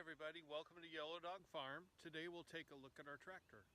everybody, welcome to Yellow Dog Farm. Today we'll take a look at our tractor.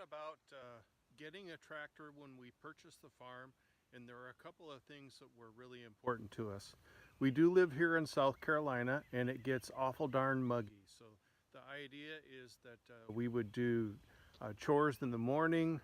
About getting a tractor when we purchased the farm, and there are a couple of things that were really important to us. We do live here in South Carolina, and it gets awful darn muggy, so the idea is that we would do chores in the morning,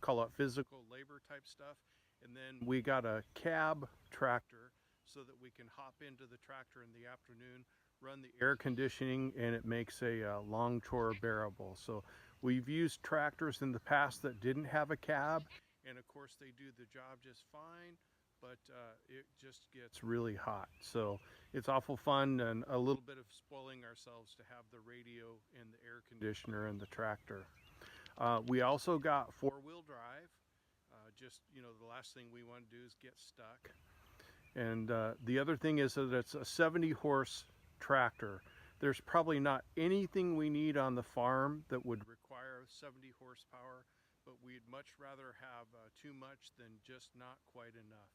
call it physical labor type stuff, and then we got a cab tractor so that we can hop into the tractor in the afternoon, run the air conditioning, and it makes a long chore bearable. So we've used tractors in the past that didn't have a cab, and of course they do the job just fine, but it just gets really hot. So it's awful fun and a little bit of spoiling ourselves to have the radio and the air conditioner in the tractor. We also got four-wheel drive. The last thing we want to do is get stuck. And the other thing is that it's a 70-horse tractor. There's probably not anything we need on the farm that would require 70 horsepower, but we'd much rather have too much than just not quite enough.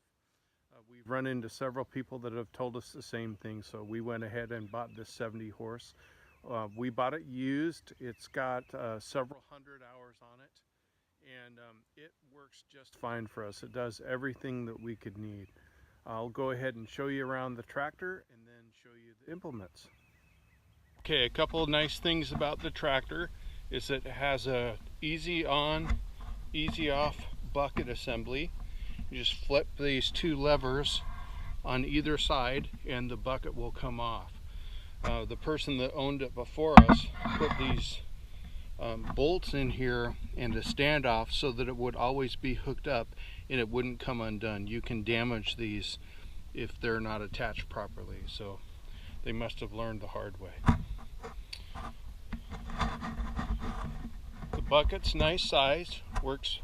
We've run into several people that have told us the same thing, so we went ahead and bought this 70 horse. We bought it used. It's got several hundred hours on it, and it works just fine for us. It does everything that we could need. I'll go ahead and show you around the tractor and then show you the implements. Okay, a couple of nice things about the tractor is that it has a easy on, easy off bucket assembly. You just flip these two levers on either side and the bucket will come off. The person that owned it before us put these bolts in here and a standoff so that it would always be hooked up and it wouldn't come undone. You can damage these if they're not attached properly, so they must have learned the hard way. The bucket's nice size, works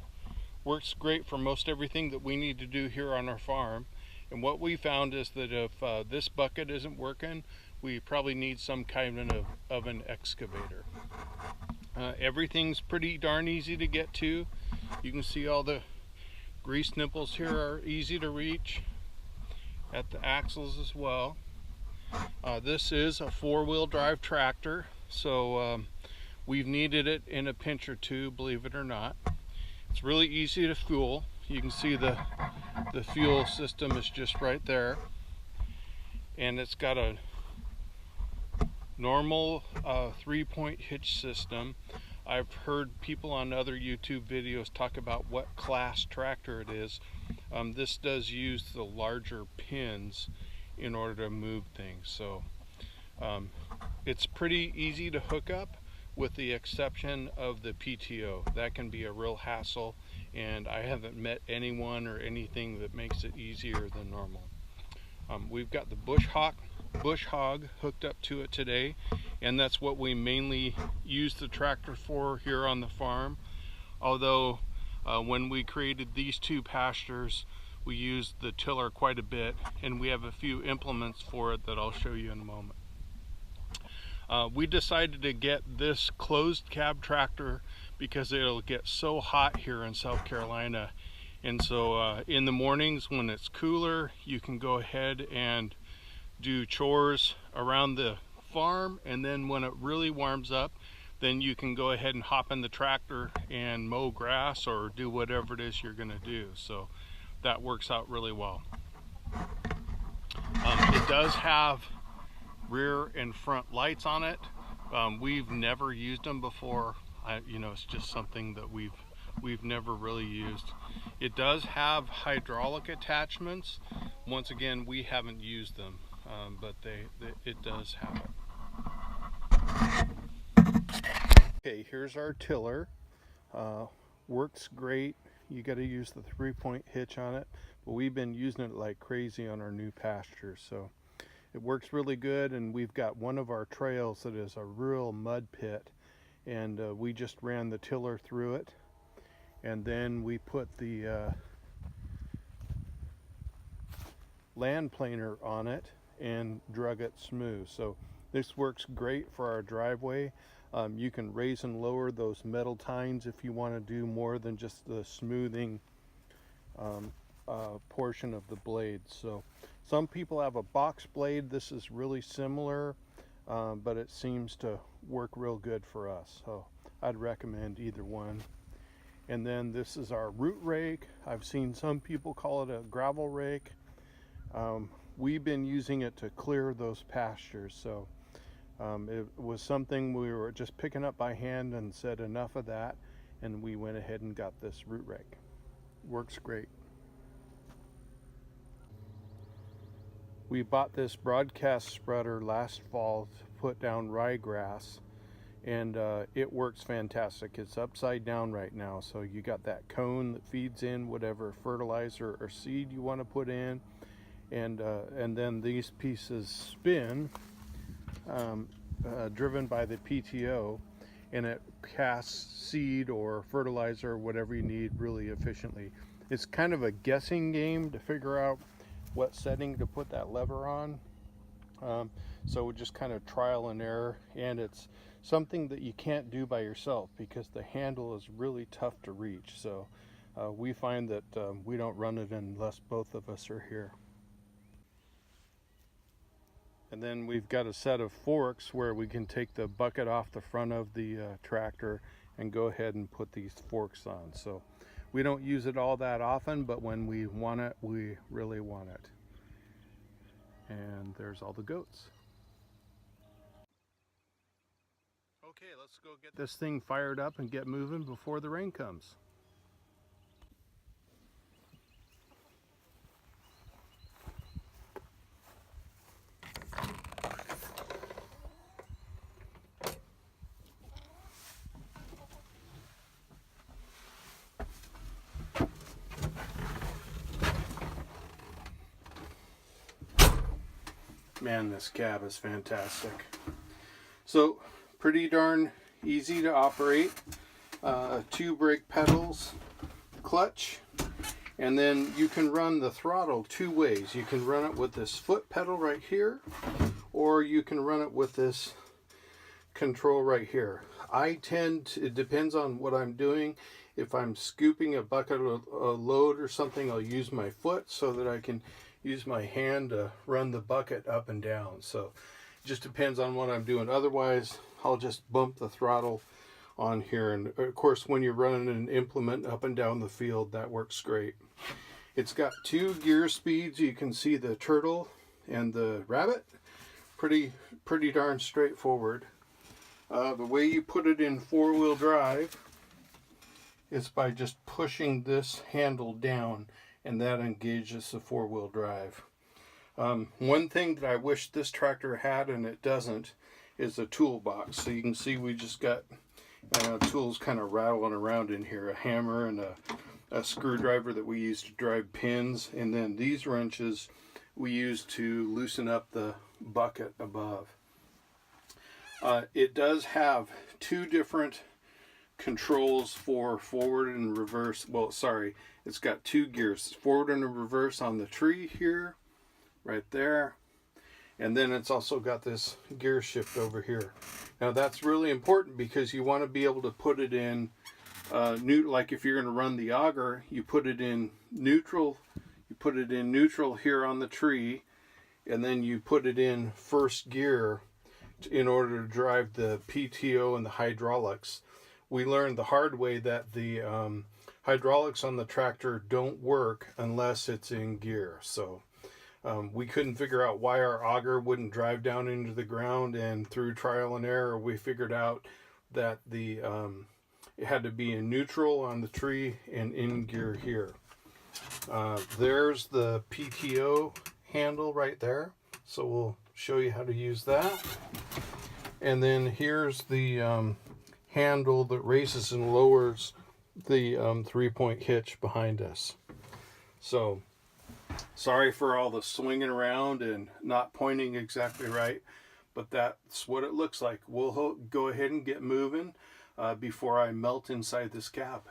great for most everything that we need to do here on our farm. And what we found is that if this bucket isn't working, we probably need some kind of an excavator. Everything's pretty darn easy to get to. You can see all the grease nipples here are easy to reach at the axles as well. This is a four-wheel drive tractor, so we've needed it in a pinch or two, believe it or not. It's really easy to fuel. You can see the fuel system is just right there, and it's got a normal 3-point hitch system. I've heard people on other YouTube videos talk about what class tractor it is. This does use the larger pins in order to move things, so it's pretty easy to hook up with the exception of the PTO. That can be a real hassle, and I haven't met anyone or anything that makes it easier than normal. We've got the bush hog hooked up to it today, and that's what we mainly use the tractor for here on the farm. Although when we created these two pastures, we used the tiller quite a bit, and we have a few implements for it that I'll show you in a moment. We decided to get this closed cab tractor because it'll get so hot here in South Carolina, and so in the mornings when it's cooler, you can go ahead and do chores around the farm, and then when it really warms up, then you can go ahead and hop in the tractor and mow grass or do whatever it is you're going to do. So that works out really well. It does have rear and front lights on it. We've never used them before. It's just something that we've never really used. It does have hydraulic attachments. Once again, we haven't used them, but it does have it. Okay, here's our tiller. Works great. you got to use the 3-point hitch on it, but we've been using it like crazy on our new pastures, so it works really good. And we've got one of our trails that is a real mud pit, and we just ran the tiller through it, and then we put the land planer on it and drug it smooth. So this works great for our driveway. You can raise and lower those metal tines if you want to do more than just the smoothing portion of the blade. So some people have a box blade. This is really similar, but it seems to work real good for us, so I'd recommend either one. And then this is our root rake. I've seen some people call it a gravel rake. We've been using it to clear those pastures, so it was something we were just picking up by hand and said enough of that, and we went ahead and got this root rake. Works great. We bought this broadcast spreader last fall to put down ryegrass, and it works fantastic. It's upside down right now, so you got that cone that feeds in whatever fertilizer or seed you want to put in, and then these pieces spin, driven by the PTO, and it casts seed or fertilizer or whatever you need really efficiently. It's kind of a guessing game to figure out what setting to put that lever on, so just kind of trial and error, and it's something that you can't do by yourself because the handle is really tough to reach. So we find that we don't run it unless both of us are here. And then we've got a set of forks where we can take the bucket off the front of the tractor and go ahead and put these forks on. So we don't use it all that often, but when we want it, we really want it. And there's all the goats. Okay, let's go get this thing fired up and get moving before the rain comes. Man, this cab is fantastic. So pretty darn easy to operate. 2 brake pedals, clutch, and then you can run the throttle 2 ways. You can run it with this foot pedal right here, or you can run it with this control right here. It depends on what I'm doing. If I'm scooping a bucket of a load or something, I'll use my foot so that I can use my hand to run the bucket up and down. So it just depends on what I'm doing. Otherwise, I'll just bump the throttle on here. And of course, when you're running an implement up and down the field, that works great. It's got 2 gear speeds. You can see the turtle and the rabbit. Pretty darn straightforward. The way you put it in 4-wheel drive is by just pushing this handle down, and that engages the 4-wheel drive. One thing that I wish this tractor had, and it doesn't, is a toolbox. So you can see we just got tools kind of rattling around in here. A hammer and a screwdriver that we use to drive pins, and then these wrenches we use to loosen up the bucket above. It does have 2 different controls for forward and reverse. Well, sorry, it's got 2 gears, forward and reverse on the tree here, right there, and then it's also got this gear shift over here. Now that's really important because you want to be able to put it in like if you're going to run the auger, you put it in neutral. You put it in neutral here on the tree, and then you put it in first gear in order to drive the PTO and the hydraulics. We learned the hard way that the hydraulics on the tractor don't work unless it's in gear. So we couldn't figure out why our auger wouldn't drive down into the ground, and through trial and error we figured out that it had to be in neutral on the tree and in gear here. There's the PTO handle right there, so we'll show you how to use that. And then here's the handle that raises and lowers the 3-point hitch behind us. So sorry for all the swinging around and not pointing exactly right, but that's what it looks like. We'll go ahead and get moving before I melt inside this cab.